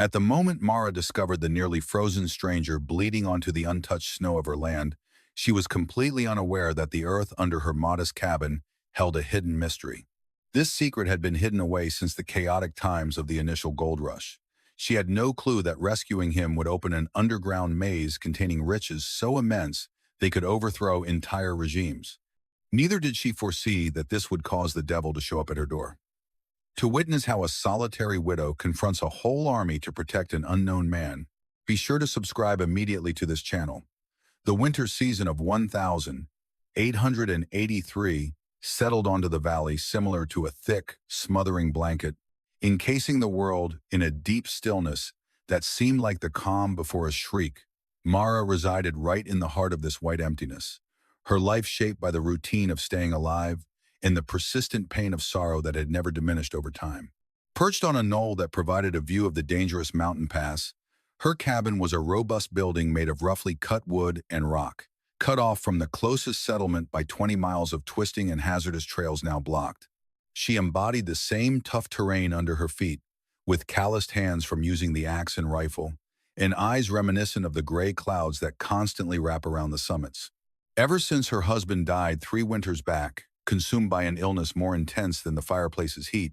At the moment Mara discovered the nearly frozen stranger bleeding onto the untouched snow of her land, she was completely unaware that the earth under her modest cabin held a hidden mystery. This secret had been hidden away since the chaotic times of the initial gold rush. She had no clue that rescuing him would open an underground maze containing riches so immense they could overthrow entire regimes. Neither did she foresee that this would cause the devil to show up at her door. To witness how a solitary widow confronts a whole army to protect an unknown man, be sure to subscribe immediately to this channel. The winter season of 1883 settled onto the valley similar to a thick, smothering blanket, encasing the world in a deep stillness that seemed like the calm before a shriek. Mara resided right in the heart of this white emptiness, her life shaped by the routine of staying alive and the persistent pain of sorrow that had never diminished over time. Perched on a knoll that provided a view of the dangerous mountain pass, her cabin was a robust building made of roughly cut wood and rock, cut off from the closest settlement by 20 miles of twisting and hazardous trails now blocked. She embodied the same tough terrain under her feet, with calloused hands from using the axe and rifle, and eyes reminiscent of the gray clouds that constantly wrap around the summits. Ever since her husband died 3 winters back, consumed by an illness more intense than the fireplace's heat,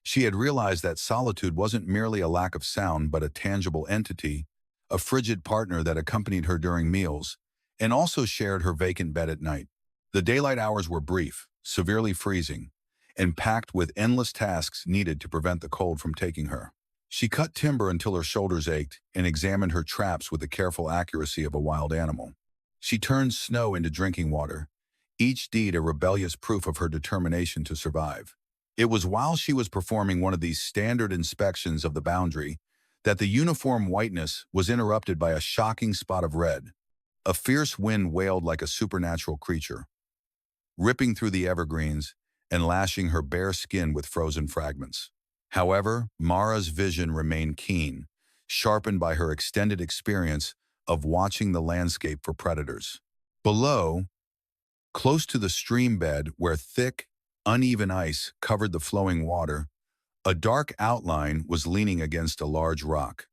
she had realized that solitude wasn't merely a lack of sound but a tangible entity, a frigid partner that accompanied her during meals, and also shared her vacant bed at night. The daylight hours were brief, severely freezing, and packed with endless tasks needed to prevent the cold from taking her. She cut timber until her shoulders ached and examined her traps with the careful accuracy of a wild animal. She turned snow into drinking water, each deed a rebellious proof of her determination to survive. It was while she was performing one of these standard inspections of the boundary that the uniform whiteness was interrupted by a shocking spot of red. A fierce wind wailed like a supernatural creature, ripping through the evergreens and lashing her bare skin with frozen fragments. However, Mara's vision remained keen, sharpened by her extended experience of watching the landscape for predators. Below, close to the stream bed where thick, uneven ice covered the flowing water, a dark outline was leaning against a large rock.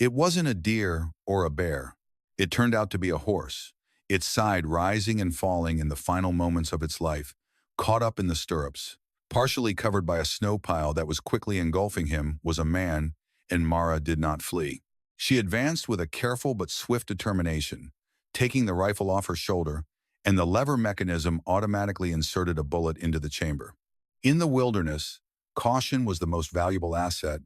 It wasn't a deer or a bear. It turned out to be a horse, its side rising and falling in the final moments of its life, caught up in the stirrups. Partially covered by a snow pile that was quickly engulfing him was a man, and Mara did not flee. She advanced with a careful but swift determination, taking the rifle off her shoulder, and the lever mechanism automatically inserted a bullet into the chamber. In the wilderness, caution was the most valuable asset,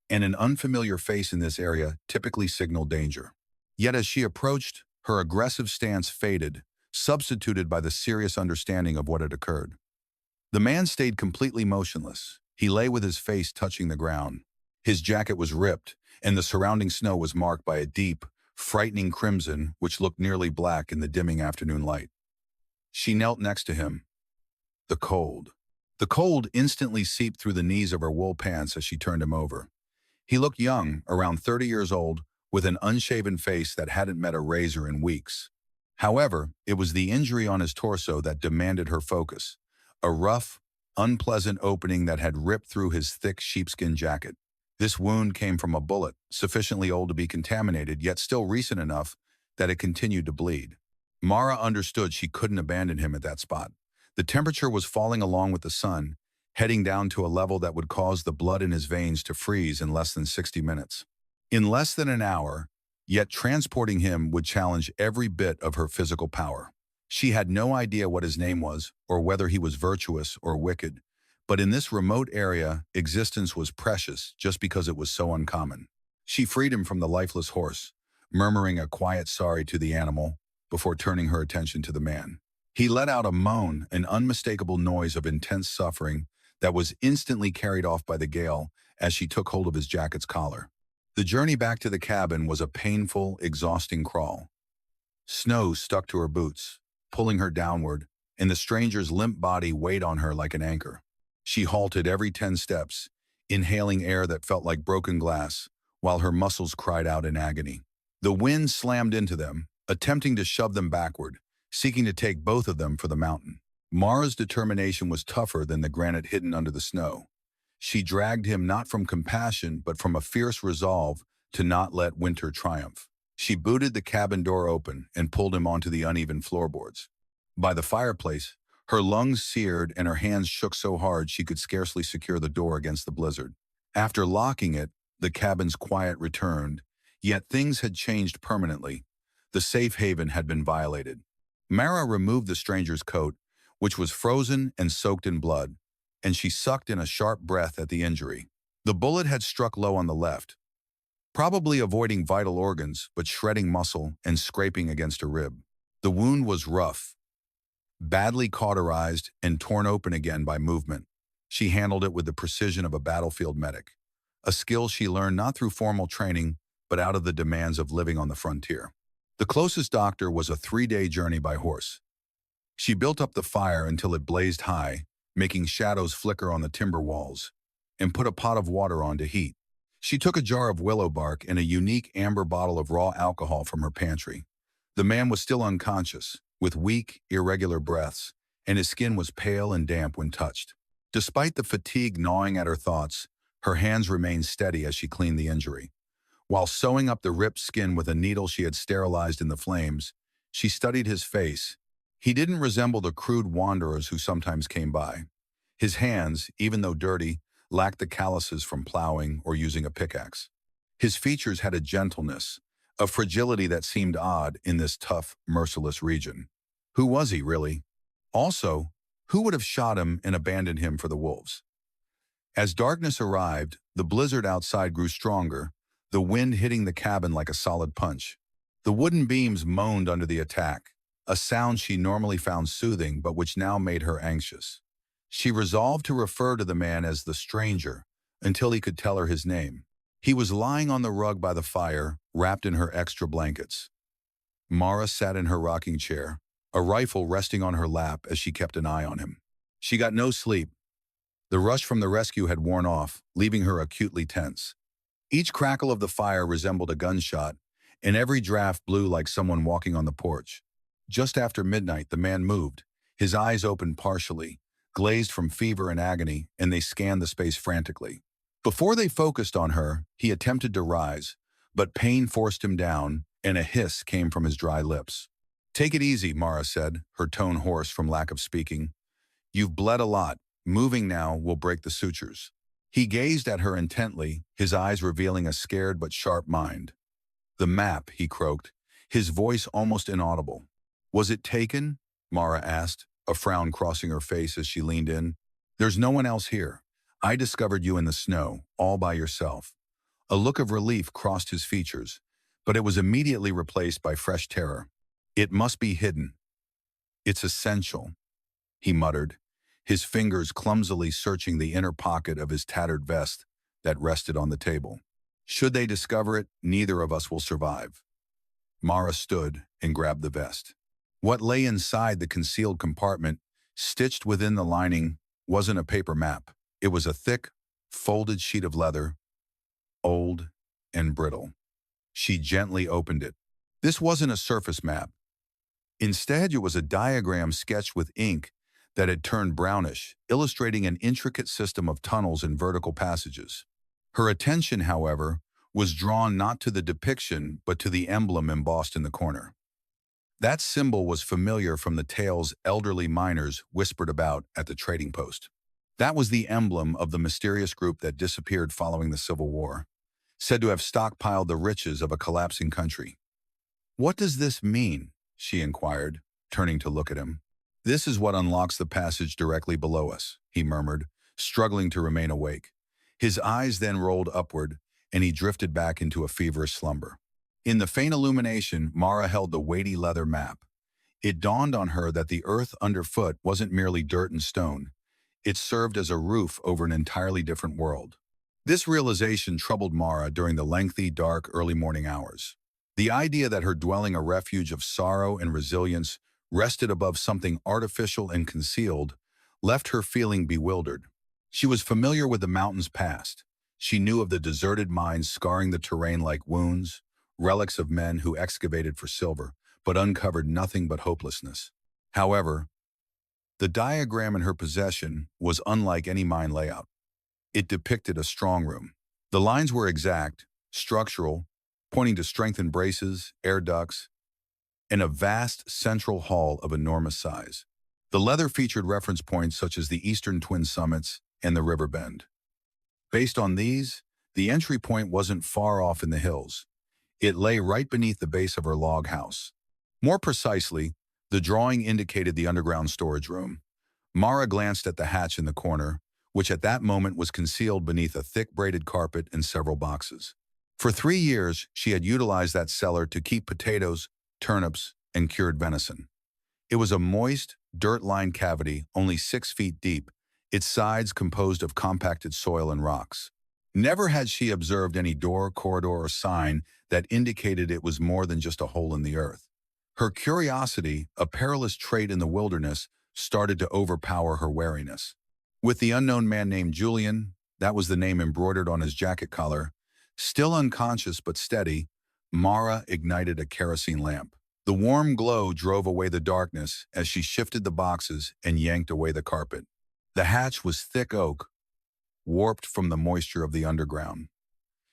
and an unfamiliar face in this area typically signaled danger. Yet as she approached, her aggressive stance faded, substituted by the serious understanding of what had occurred. The man stayed completely motionless. He lay with his face touching the ground. His jacket was ripped, and the surrounding snow was marked by a deep, frightening crimson which looked nearly black in the dimming afternoon light. She knelt next to him. The cold. The cold instantly seeped through the knees of her wool pants as she turned him over. He looked young, around 30 years old, with an unshaven face that hadn't met a razor in weeks. However, it was the injury on his torso that demanded her focus, a rough, unpleasant opening that had ripped through his thick sheepskin jacket. This wound came from a bullet, sufficiently old to be contaminated, yet still recent enough that it continued to bleed. Mara understood she couldn't abandon him at that spot. The temperature was falling along with the sun, heading down to a level that would cause the blood in his veins to freeze in less than 60 minutes. In less than an hour, yet transporting him would challenge every bit of her physical power. She had no idea what his name was, or whether he was virtuous or wicked, but in this remote area, existence was precious just because it was so uncommon. She freed him from the lifeless horse, murmuring a quiet sorry to the animal before turning her attention to the man. He let out a moan, an unmistakable noise of intense suffering that was instantly carried off by the gale as she took hold of his jacket's collar. The journey back to the cabin was a painful, exhausting crawl. Snow stuck to her boots, pulling her downward, and the stranger's limp body weighed on her like an anchor. She halted every 10 steps, inhaling air that felt like broken glass, while her muscles cried out in agony. The wind slammed into them, attempting to shove them backward, seeking to take both of them for the mountain. Mara's determination was tougher than the granite hidden under the snow. She dragged him not from compassion, but from a fierce resolve to not let winter triumph. She booted the cabin door open and pulled him onto the uneven floorboards. By the fireplace, her lungs seared and her hands shook so hard she could scarcely secure the door against the blizzard. After locking it, the cabin's quiet returned, yet things had changed permanently. The safe haven had been violated. Mara removed the stranger's coat, which was frozen and soaked in blood, and she sucked in a sharp breath at the injury. The bullet had struck low on the left, probably avoiding vital organs, but shredding muscle and scraping against a rib. The wound was rough, badly cauterized and torn open again by movement. She handled it with the precision of a battlefield medic, a skill she learned not through formal training, but out of the demands of living on the frontier. The closest doctor was a 3-day journey by horse. She built up the fire until it blazed high, making shadows flicker on the timber walls, and put a pot of water on to heat. She took a jar of willow bark and a unique amber bottle of raw alcohol from her pantry. The man was still unconscious, with weak, irregular breaths, and his skin was pale and damp when touched. Despite the fatigue gnawing at her thoughts, her hands remained steady as she cleaned the injury. While sewing up the ripped skin with a needle she had sterilized in the flames, she studied his face. He didn't resemble the crude wanderers who sometimes came by. His hands, even though dirty, lacked the calluses from plowing or using a pickaxe. His features had a gentleness, a fragility that seemed odd in this tough, merciless region. Who was he, really? Also, who would have shot him and abandoned him for the wolves? As darkness arrived, the blizzard outside grew stronger, the wind hitting the cabin like a solid punch. The wooden beams moaned under the attack, a sound she normally found soothing but which now made her anxious. She resolved to refer to the man as the stranger until he could tell her his name. He was lying on the rug by the fire, wrapped in her extra blankets. Mara sat in her rocking chair, a rifle resting on her lap as she kept an eye on him. She got no sleep. The rush from the rescue had worn off, leaving her acutely tense. Each crackle of the fire resembled a gunshot, and every draft blew like someone walking on the porch. Just after midnight, the man moved, his eyes opened partially, glazed from fever and agony, and they scanned the space frantically. Before they focused on her, he attempted to rise, but pain forced him down, and a hiss came from his dry lips. "Take it easy," Mara said, her tone hoarse from lack of speaking. "You've bled a lot. Moving now will break the sutures." He gazed at her intently, his eyes revealing a scared but sharp mind. "The map," he croaked, his voice almost inaudible. "Was it taken?" Mara asked, a frown crossing her face as she leaned in. "There's no one else here. I discovered you in the snow, all by yourself." A look of relief crossed his features, but it was immediately replaced by fresh terror. "It must be hidden. It's essential," he muttered, his fingers clumsily searching the inner pocket of his tattered vest that rested on the table. "Should they discover it, neither of us will survive." Mara stood and grabbed the vest. What lay inside the concealed compartment, stitched within the lining, wasn't a paper map. It was a thick, folded sheet of leather, old and brittle. She gently opened it. This wasn't a surface map. Instead, it was a diagram sketched with ink that had turned brownish, illustrating an intricate system of tunnels and vertical passages. Her attention, however, was drawn not to the depiction, but to the emblem embossed in the corner. That symbol was familiar from the tales elderly miners whispered about at the trading post. That was the emblem of the mysterious group that disappeared following the Civil War, said to have stockpiled the riches of a collapsing country. "What does this mean?" she inquired, turning to look at him. "This is what unlocks the passage directly below us," he murmured, struggling to remain awake. His eyes then rolled upward, and he drifted back into a feverish slumber. In the faint illumination, Mara held the weighty leather map. It dawned on her that the earth underfoot wasn't merely dirt and stone. It served as a roof over an entirely different world. This realization troubled Mara during the lengthy, dark, early morning hours. The idea that her dwelling, a refuge of sorrow and resilience, rested above something artificial and concealed, left her feeling bewildered. She was familiar with the mountain's past. She knew of the deserted mines scarring the terrain like wounds, relics of men who excavated for silver, but uncovered nothing but hopelessness. However, the diagram in her possession was unlike any mine layout. It depicted a strong room. The lines were exact, structural, pointing to strengthened braces, air ducts, and a vast central hall of enormous size. The leather featured reference points such as the Eastern Twin Summits and the River Bend. Based on these, the entry point wasn't far off in the hills. It lay right beneath the base of her log house. More precisely, the drawing indicated the underground storage room. Mara glanced at the hatch in the corner, which at that moment was concealed beneath a thick braided carpet and several boxes. For 3 years, she had utilized that cellar to keep potatoes, turnips, and cured venison. It was a moist, dirt-lined cavity only 6 feet deep, its sides composed of compacted soil and rocks. Never had she observed any door, corridor, or sign that indicated it was more than just a hole in the earth. Her curiosity, a perilous trait in the wilderness, started to overpower her wariness. With the unknown man named Julian, that was the name embroidered on his jacket collar, still unconscious but steady, Mara ignited a kerosene lamp. The warm glow drove away the darkness as she shifted the boxes and yanked away the carpet. The hatch was thick oak, warped from the moisture of the underground.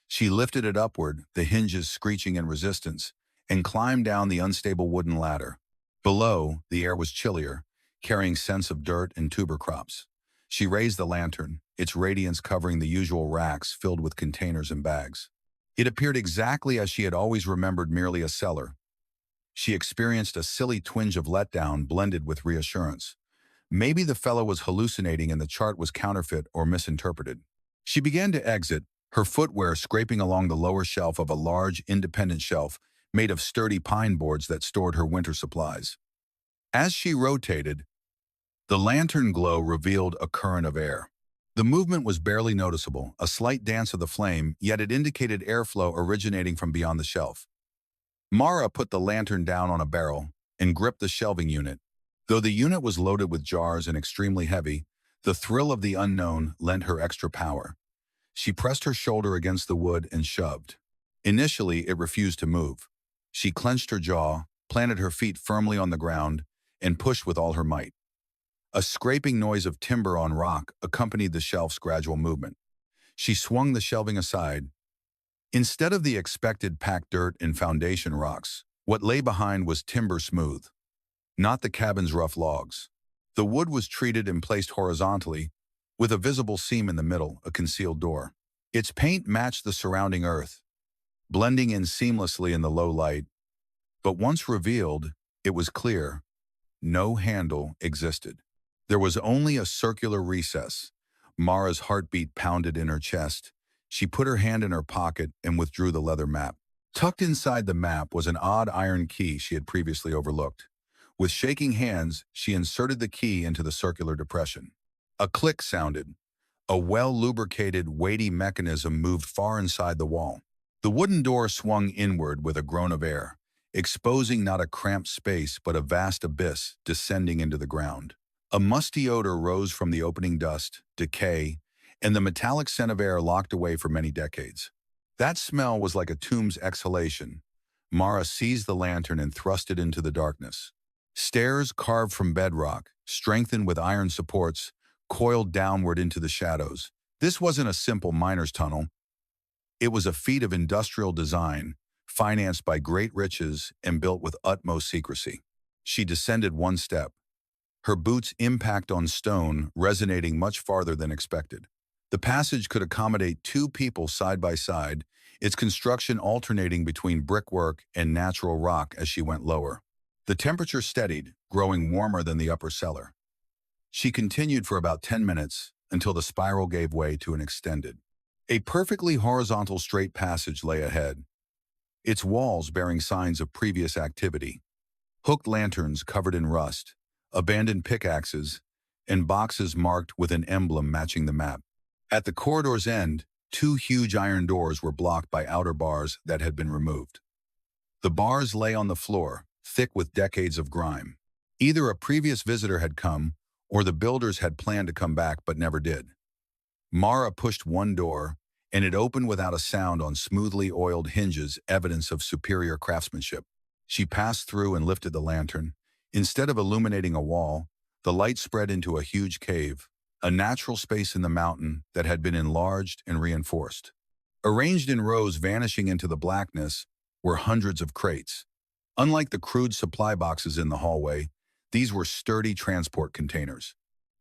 She lifted it upward, the hinges screeching in resistance, and climbed down the unstable wooden ladder. Below, the air was chillier, carrying scents of dirt and tuber crops. She raised the lantern, its radiance covering the usual racks filled with containers and bags. It appeared exactly as she had always remembered, merely a cellar. She experienced a silly twinge of letdown blended with reassurance. Maybe the fellow was hallucinating and the chart was counterfeit or misinterpreted. She began to exit, her footwear scraping along the lower shelf of a large, independent shelf made of sturdy pine boards that stored her winter supplies. As she rotated, the lantern glow revealed a current of air. The movement was barely noticeable, a slight dance of the flame, yet it indicated airflow originating from beyond the shelf. Mara put the lantern down on a barrel and gripped the shelving unit. Though the unit was loaded with jars and extremely heavy, the thrill of the unknown lent her extra power. She pressed her shoulder against the wood and shoved. Initially, it refused to move. She clenched her jaw, planted her feet firmly on the ground, and pushed with all her might. A scraping noise of timber on rock accompanied the shelf's gradual movement. She swung the shelving aside. Instead of the expected packed dirt and foundation rocks, what lay behind was timber smooth, not the cabin's rough logs. The wood was treated and placed horizontally, with a visible seam in the middle, a concealed door. Its paint matched the surrounding earth, blending in seamlessly in the low light. But once revealed, it was clear. No handle existed. There was only a circular recess. Mara's heartbeat pounded in her chest. She put her hand in her pocket and withdrew the leather map. Tucked inside the map was an odd iron key she had previously overlooked. With shaking hands, she inserted the key into the circular depression. A click sounded. A well-lubricated, weighty mechanism moved far inside the wall. The wooden door swung inward with a groan of air, exposing not a cramped space but a vast abyss descending into the ground. A musty odor rose from the opening, dust, decay, and the metallic scent of air locked away for many decades. That smell was like a tomb's exhalation. Mara seized the lantern and thrust it into the darkness. Stairs carved from bedrock, strengthened with iron supports, coiled downward into the shadows. This wasn't a simple miner's tunnel. It was a feat of industrial design, financed by great riches and built with utmost secrecy. She descended one step, her boots' impact on stone resonating much farther than expected. The passage could accommodate 2 people side by side, its construction alternating between brickwork and natural rock as she went lower. The temperature steadied, growing warmer than the upper cellar. She continued for about 10 minutes until the spiral gave way to an extended. A perfectly horizontal straight passage lay ahead, its walls bearing signs of previous activity. Hooked lanterns covered in rust, abandoned pickaxes, and boxes marked with an emblem matching the map. At the corridor's end, 2 huge iron doors were blocked by outer bars that had been removed. The bars lay on the floor, thick with decades of grime. Either a previous visitor had come, or the builders had planned to come back but never did. Mara pushed one door, and it opened without a sound on smoothly oiled hinges, evidence of superior craftsmanship. She passed through and lifted the lantern. Instead of illuminating a wall, the light spread into a huge cave, a natural space in the mountain that had been enlarged and reinforced. Arranged in rows vanishing into the blackness were hundreds of crates. Unlike the crude supply boxes in the hallway, these were sturdy transport containers.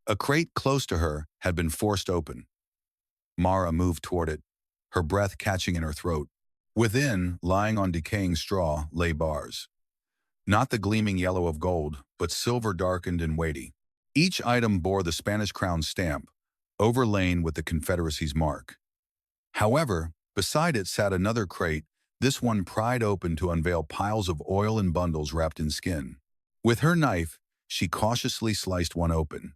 A crate close to her had been forced open. Mara moved toward it, her breath catching in her throat. Within, lying on decaying straw, lay bars. Not the gleaming yellow of gold, but silver darkened and weighty. Each item bore the Spanish crown's stamp, overlain with the Confederacy's mark. However, beside it sat another crate, this one pried open to unveil piles of oil and bundles wrapped in skin. With her knife, she cautiously sliced one open.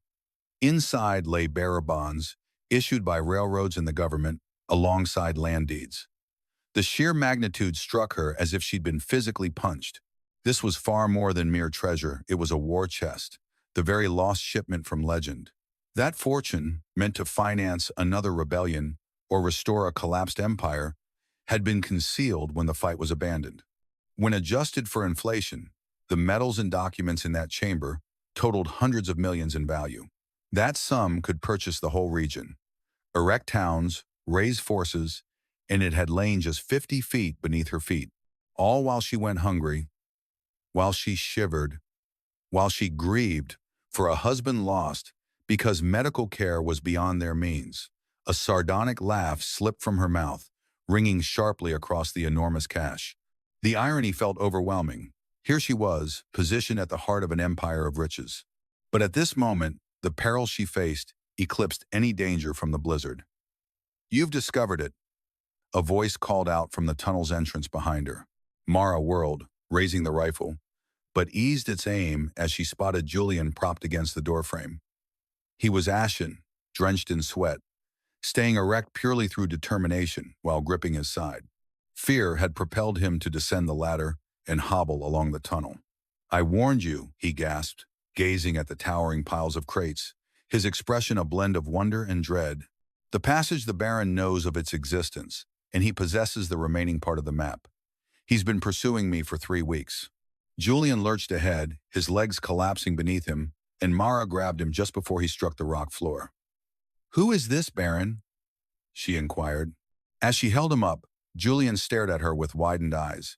Inside lay bearer bonds, issued by railroads and the government, alongside land deeds. The sheer magnitude struck her as if she'd been physically punched. This was far more than mere treasure, it was a war chest, the very lost shipment from legend. That fortune, meant to finance another rebellion or restore a collapsed empire, had been concealed when the fight was abandoned. When adjusted for inflation, the metals and documents in that chamber totaled hundreds of millions in value. That sum could purchase the whole region, erect towns, raise forces, and it had lain just 50 feet beneath her feet, all while she went hungry, while she shivered, while she grieved for a husband lost because medical care was beyond their means. A sardonic laugh slipped from her mouth, ringing sharply across the enormous cache. The irony felt overwhelming. Here she was, positioned at the heart of an empire of riches. But at this moment, the peril she faced eclipsed any danger from the blizzard. "You've discovered it," a voice called out from the tunnel's entrance behind her. Mara whirled, raising the rifle, but eased its aim as she spotted Julian propped against the doorframe. He was ashen, drenched in sweat, staying erect purely through determination while gripping his side. Fear had propelled him to descend the ladder and hobble along the tunnel. "I warned you," he gasped, gazing at the towering piles of crates, his expression a blend of wonder and dread. "The passage the Baron knows of its existence, and he possesses the remaining part of the map. He's been pursuing me for 3 weeks." Julian lurched ahead, his legs collapsing beneath him, and Mara grabbed him just before he struck the rock floor. "Who is this, Baron?" she inquired. As she held him up, Julian stared at her with widened eyes.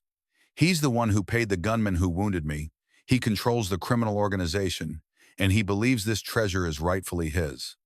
"He's the one who paid the gunman who wounded me. He controls the criminal organization, and he believes this treasure is rightfully his.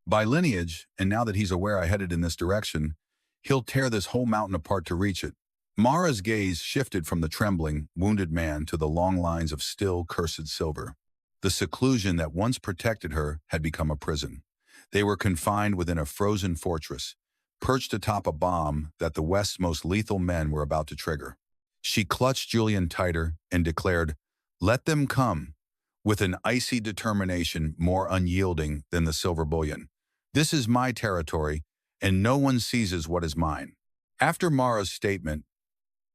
By lineage, and now that he's aware I headed in this direction, he'll tear this whole mountain apart to reach it." Mara's gaze shifted from the trembling, wounded man to the long lines of still, cursed silver. The seclusion that once protected her had become a prison. They were confined within a frozen fortress, perched atop a bomb that the West's most lethal men were about to trigger. She clutched Julian tighter and declared, "Let them come," with an icy determination more unyielding than the silver bullion. "This is my territory, and no one seizes what is mine." After Mara's statement,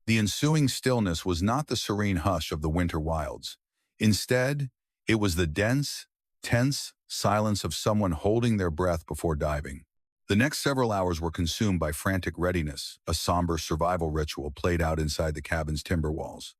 the ensuing stillness was not the serene hush of the winter wilds. Instead, it was the dense, tense silence of someone holding their breath before diving. The next several hours were consumed by frantic readiness, a somber survival ritual played out inside the cabin's timber walls.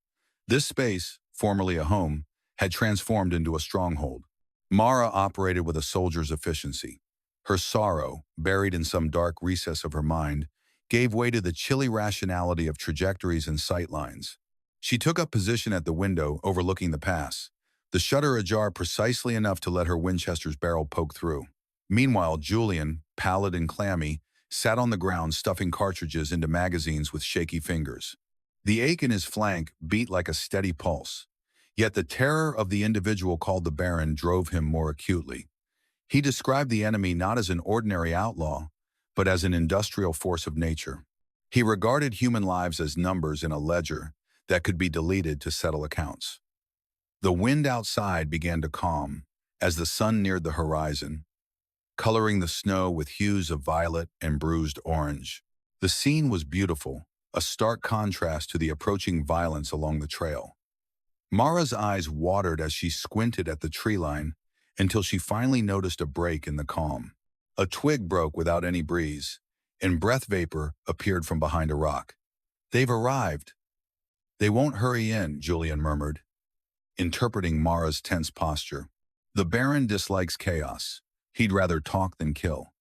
This space, formerly a home, had transformed into a stronghold. Mara operated with a soldier's efficiency. Her sorrow, buried in some dark recess of her mind, gave way to the chilly rationality of trajectories and sightlines. She took up position at the window overlooking the pass, the shutter ajar precisely enough to let her Winchester's barrel poke through. Meanwhile, Julian, pallid and clammy, sat on the ground stuffing cartridges into magazines with shaky fingers. The ache in his flank beat like a steady pulse, yet the terror of the individual called the Baron drove him more acutely. He described the enemy not as an ordinary outlaw, but as an industrial force of nature. He regarded human lives as numbers in a ledger that could be deleted to settle accounts. The wind outside began to calm as the sun neared the horizon, coloring the snow with hues of violet and bruised orange. The scene was beautiful, a stark contrast to the approaching violence along the trail. Mara's eyes watered as she squinted at the tree line until she finally noticed a break in the calm. A twig broke without any breeze, and breath vapor appeared from behind a rock. "They've arrived." "They won't hurry in," Julian murmured, interpreting Mara's tense posture. "The Baron dislikes chaos. He'd rather talk than kill.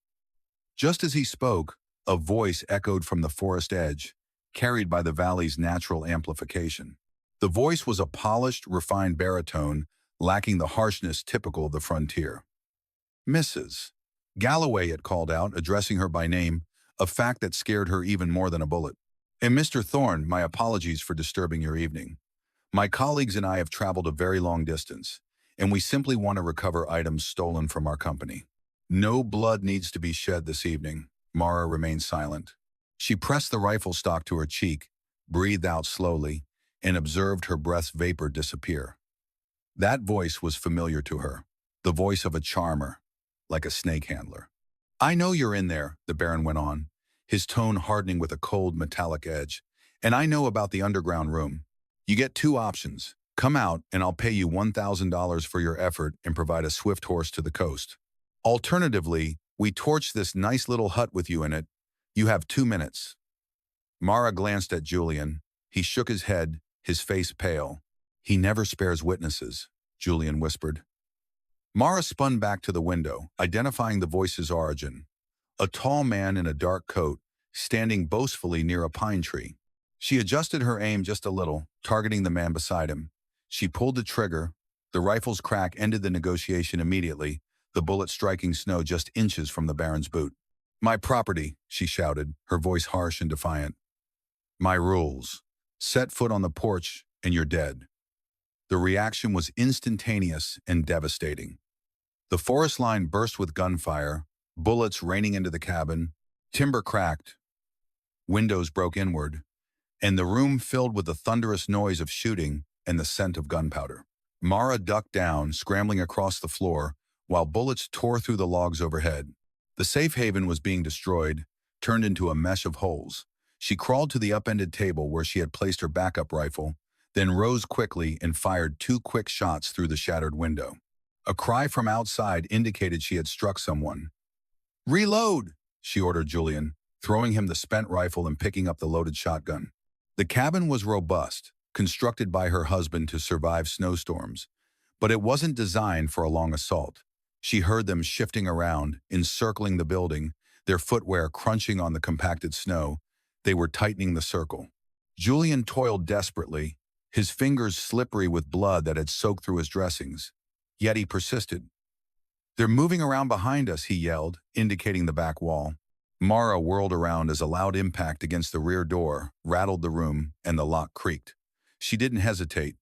Just as he spoke, a voice echoed from the forest edge, carried by the valley's natural amplification. The voice was a polished, refined baritone, lacking the harshness typical of the frontier. "Mrs. Galloway," it called out, addressing her by name, a fact that scared her even more than a bullet. "And Mr. Thorne, my apologies for disturbing your evening. My colleagues and I have traveled a very long distance, and we simply want to recover items stolen from our company. No blood needs to be shed this evening." Mara remained silent. She pressed the rifle stock to her cheek, breathed out slowly, and observed her breath's vapor disappear. That voice was familiar to her, the voice of a charmer, like a snake handler. "I know you're in there," the Baron went on, his tone hardening with a cold metallic edge. "And I know about the underground room. You get two options. Come out and I'll pay you $1,000 for your effort and provide a swift horse to the coast. Alternatively, we torch this nice little hut with you in it. You have 2 minutes." Mara glanced at Julian. He shook his head, his face pale. "He never spares witnesses," Julian whispered. Mara spun back to the window, identifying the voice's origin. A tall man in a dark coat, standing boastfully near a pine tree. She adjusted her aim just a little, targeting the man beside him. She pulled the trigger. The rifle's crack ended the negotiation immediately, the bullet striking snow just inches from the Baron's boot. "My property," she shouted, her voice harsh and defiant. "My rules. Set foot on the porch and you're dead." The reaction was instantaneous and devastating. The forest line burst with gunfire, bullets raining into the cabin, timber cracked, windows broke inward, and the room filled with the thunderous noise of shooting and the scent of gunpowder. Mara ducked down, scrambling across the floor, while bullets tore through the logs overhead. The safe haven was being destroyed, turned into a mesh of holes. She crawled to the upended table where she had placed her backup rifle, then rose quickly and fired 2 quick shots through the shattered window. A cry from outside indicated she had struck someone. "Reload!" she ordered Julian, throwing him the spent rifle and picking up the loaded shotgun. The cabin was robust, constructed by her husband to survive snowstorms, but it wasn't designed for a long assault. She heard them shifting around, encircling the building, their footwear crunching on the compacted snow. They were tightening the circle. Julian toiled desperately, his fingers slippery with blood that had soaked through his dressings. Yet he persisted. "They're moving around behind us," he yelled, indicating the back wall. Mara whirled around as a loud impact against the rear door rattled the room and the lock creaked. She didn't hesitate.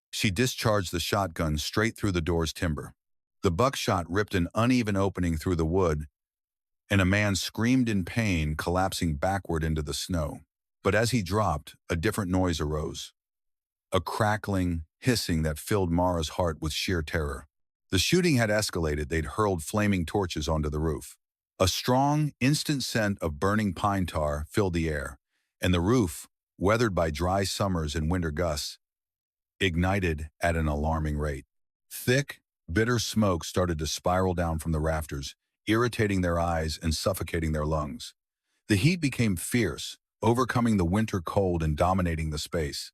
She discharged the shotgun straight through the door's timber. The buckshot ripped an uneven opening through the wood, and a man screamed in pain, collapsing backward into the snow. But as he dropped, a different noise arose. A crackling, hissing that filled Mara's heart with sheer terror. The shooting had escalated. They'd hurled flaming torches onto the roof. A strong, instant scent of burning pine tar filled the air, and the roof, weathered by dry summers and winter gusts, ignited at an alarming rate. Thick, bitter smoke started to spiral down from the rafters, irritating their eyes and suffocating their lungs. The heat became fierce, overcoming the winter cold and dominating the space.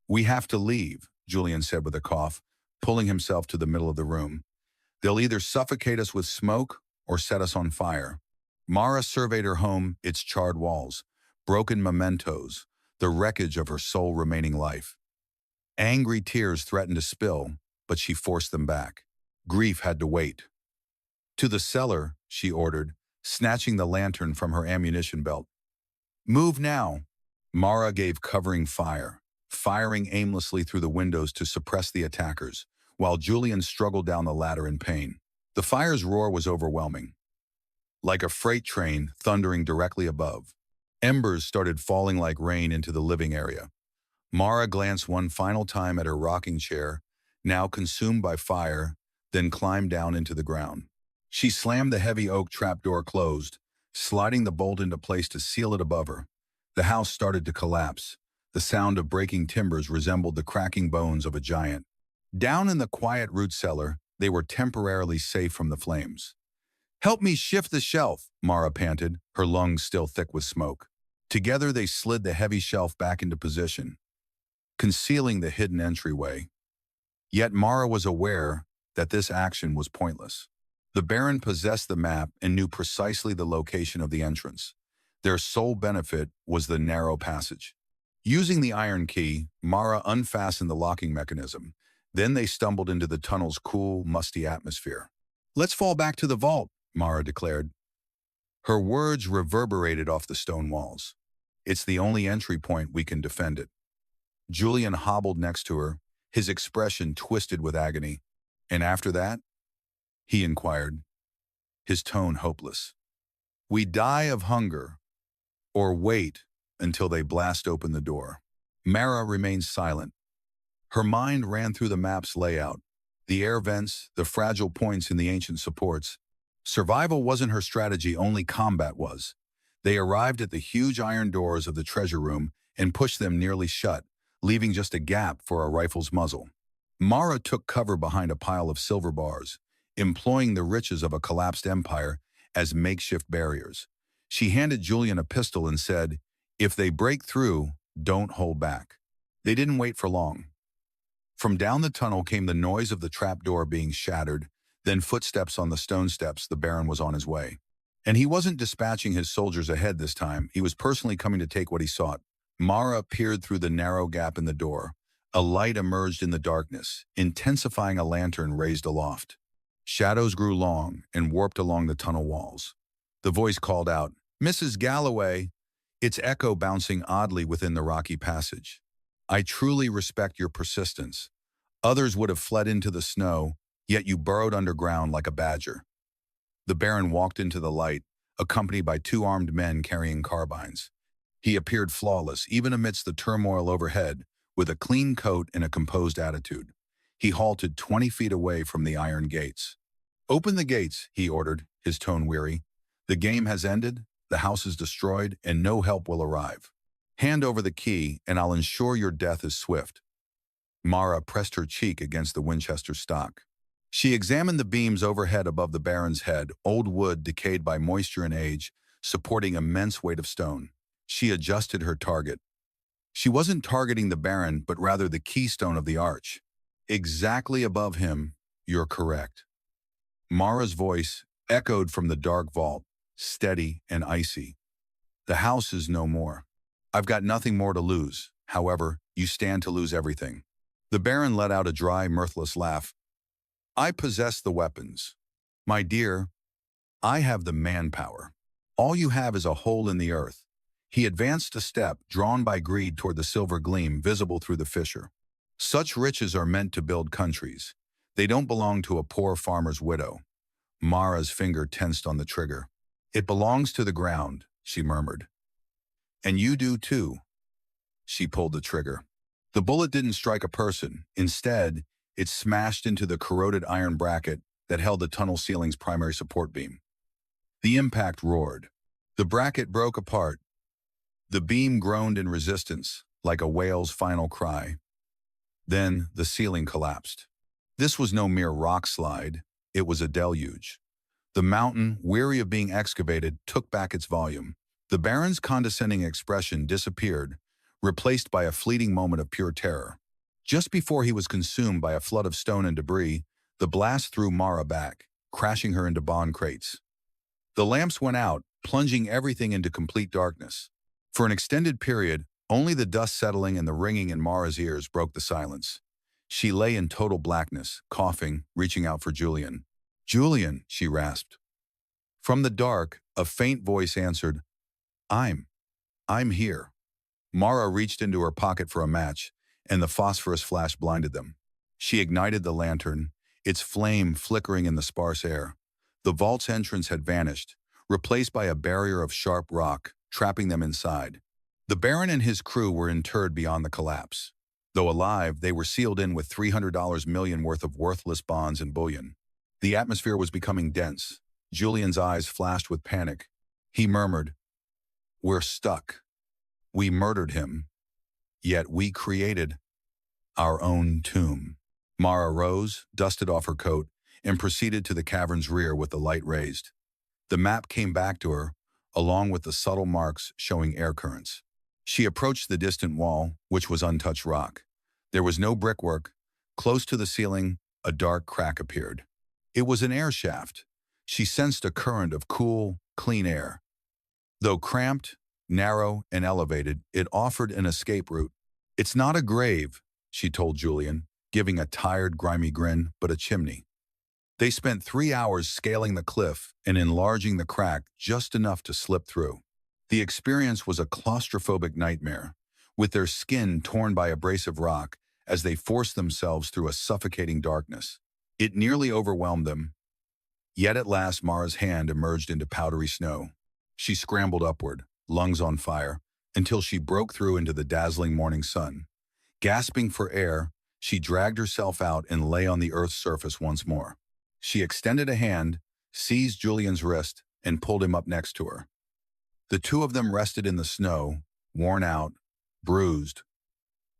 "We have to leave," Julian said with a cough, pulling himself to the middle of the room. "They'll either suffocate us with smoke or set us on fire." Mara surveyed her home, its charred walls, broken mementos, the wreckage of her sole remaining life. Angry tears threatened to spill, but she forced them back. Grief had to wait. "To the cellar," she ordered, snatching the lantern from her ammunition belt. "Move now." Mara gave covering fire, firing aimlessly through the windows to suppress the attackers, while Julian struggled down the ladder in pain. The fire's roar was overwhelming, like a freight train thundering directly above. Embers started falling like rain into the living area. Mara glanced one final time at her rocking chair, now consumed by fire, then climbed down into the ground. She slammed the heavy oak trapdoor closed, sliding the bolt into place to seal it above her. The house started to collapse. The sound of breaking timbers resembled the cracking bones of a giant. Down in the quiet root cellar, they were temporarily safe from the flames. "Help me shift the shelf," Mara panted, her lungs still thick with smoke. Together they slid the heavy shelf back into position, concealing the hidden entryway. Yet Mara was aware that this action was pointless. The Baron possessed the map and knew precisely the location of the entrance. Their sole benefit was the narrow passage. Using the iron key, Mara unfastened the locking mechanism. Then they stumbled into the tunnel's cool, musty atmosphere. "Let's fall back to the vault," Mara declared. Her words reverberated off the stone walls. "It's the only entry point we can defend it." Julian hobbled next to her, his expression twisted with agony. "And after that?" he inquired, his tone hopeless. "We die of hunger, or wait until they blast open the door." Mara remained silent. Her mind ran through the map's layout, the air vents, the fragile points in the ancient supports. Survival wasn't her strategy, only combat was. They arrived at the huge iron doors of the treasure room and pushed them nearly shut, leaving just a gap for a rifle's muzzle. Mara took cover behind a pile of silver bars, employing the riches of a collapsed empire as makeshift barriers. She handed Julian a pistol and said, "If they break through, don't hold back." They didn't wait for long. From down the tunnel came the noise of the trapdoor being shattered, then footsteps on the stone steps. The Baron was on his way. And he wasn't dispatching his soldiers ahead this time. He was personally coming to take what he sought. Mara peered through the narrow gap in the door. A light emerged in the darkness, intensifying a lantern raised aloft. Shadows grew long and warped along the tunnel walls. The voice called out, "Mrs. Galloway," its echo bouncing oddly within the rocky passage. "I truly respect your persistence. Others would have fled into the snow, yet you burrowed underground like a badger." The Baron walked into the light, accompanied by two armed men carrying carbines. He appeared flawless, even amidst the turmoil overhead, with a clean coat and a composed attitude. He halted 20 feet away from the iron gates. "Open the gates," he ordered, his tone weary. "The game has ended, the house is destroyed, and no help will arrive. Hand over the key, and I'll ensure your death is swift." Mara pressed her cheek against the Winchester stock. She examined the beams overhead above the Baron's head, old wood decayed by moisture and age, supporting immense weight of stone. She adjusted her target. She wasn't targeting the Baron, but rather the keystone of the arch. "Exactly above him, you're correct." Mara's voice echoed from the dark vault, steady and icy. "The house is no more. I've got nothing more to lose. However, you stand to lose everything." The Baron let out a dry, mirthless laugh. "I possess the weapons. My dear, I have the manpower. All you have is a hole in the earth." He advanced a step, drawn by greed toward the silver gleam visible through the fissure. "Such riches are meant to build countries. They don't belong to a poor farmer's widow." Mara's finger tensed on the trigger. "It belongs to the ground," she murmured. "And you do too." She pulled the trigger. The bullet didn't strike a person. Instead, it smashed into the corroded iron bracket that held the tunnel ceiling's primary support beam. The impact roared. The bracket broke apart. The beam groaned in resistance, like a whale's final cry. Then the ceiling collapsed. This was no mere rock slide. It was a deluge. The mountain, weary of being excavated, took back its volume. The Baron's condescending expression disappeared, replaced by a fleeting moment of pure terror. Just before he was consumed by a flood of stone and debris, the blast threw Mara back, crashing her into bond crates. The lamps went out, plunging everything into complete darkness. For an extended period, only the dust settling and the ringing in Mara's ears broke the silence. She lay in total blackness, coughing, reaching out for Julian. "Julian," she rasped. From the dark, a faint voice answered, I'm here." Mara reached into her pocket for a match, and the phosphorus flash blinded them. She ignited the lantern, its flame flickering in the sparse air. The vault's entrance had vanished, replaced by a barrier of sharp rock, trapping them inside. The Baron and his crew were interred beyond the collapse. Though alive, they were sealed in with $300 million worth of worthless bonds and bullion. The atmosphere was becoming dense. Julian's eyes flashed with panic. He murmured, "We're stuck. We murdered him. Yet we created our own tomb." Mara rose, dusted off her coat, and proceeded to the cavern's rear with the light raised. The map came back to her, along with the subtle marks showing air currents. She approached the distant wall, which was untouched rock. There was no brickwork. Close to the ceiling, a dark crack appeared. It was an air shaft. She sensed a current of cool, clean air. Though cramped, narrow, and elevated, it offered an escape route. "It's not a grave," she told Julian, giving a tired, grimy grin, "but a chimney." They spent 3 hours scaling the cliff and enlarging the crack just enough to slip through. The experience was a claustrophobic nightmare, with their skin torn by abrasive rock as they forced themselves through a suffocating darkness. It nearly overwhelmed them, yet at last Mara's hand emerged into powdery snow. She scrambled upward, lungs on fire, until she broke through into the dazzling morning sun. Gasping for air, she dragged herself out and lay on the Earth's surface once more. She extended a hand, seized Julian's wrist, and pulled him up next to her. The two of them rested in the snow, worn out, bruised,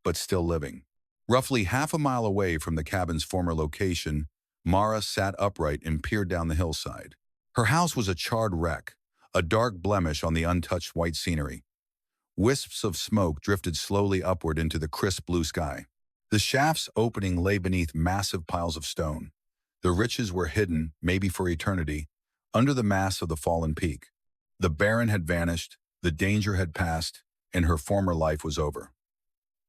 but still living. Roughly half a mile away from the cabin's former location, Mara sat upright and peered down the hillside. Her house was a charred wreck, a dark blemish on the untouched white scenery. Wisps of smoke drifted slowly upward into the crisp blue sky. The shaft's opening lay beneath massive piles of stone. The riches were hidden, maybe for eternity, under the mass of the fallen peak. The Baron had vanished, the danger had passed, and her former life was over.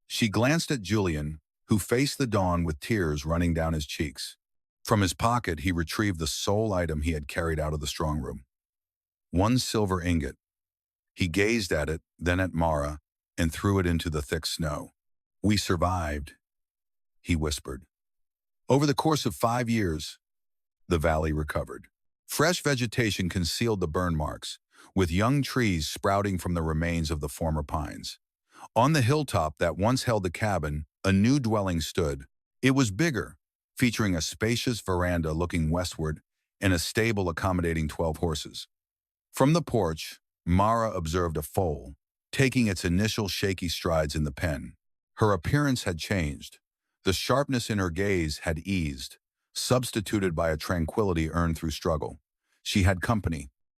She glanced at Julian, who faced the dawn with tears running down his cheeks. From his pocket, he retrieved the sole item he had carried out of the strong room. One silver ingot. He gazed at it, then at Mara, and threw it into the thick snow. "We survived," he whispered. Over the course of 5 years, the valley recovered. Fresh vegetation concealed the burn marks, with young trees sprouting from the remains of the former pines. On the hilltop that once held the cabin, a new dwelling stood. It was bigger, featuring a spacious veranda looking westward and a stable accommodating 12 horses. From the porch, Mara observed a foal, taking its initial shaky strides in the pen. Her appearance had changed. The sharpness in her gaze had eased, substituted by a tranquility earned through struggle. She had company,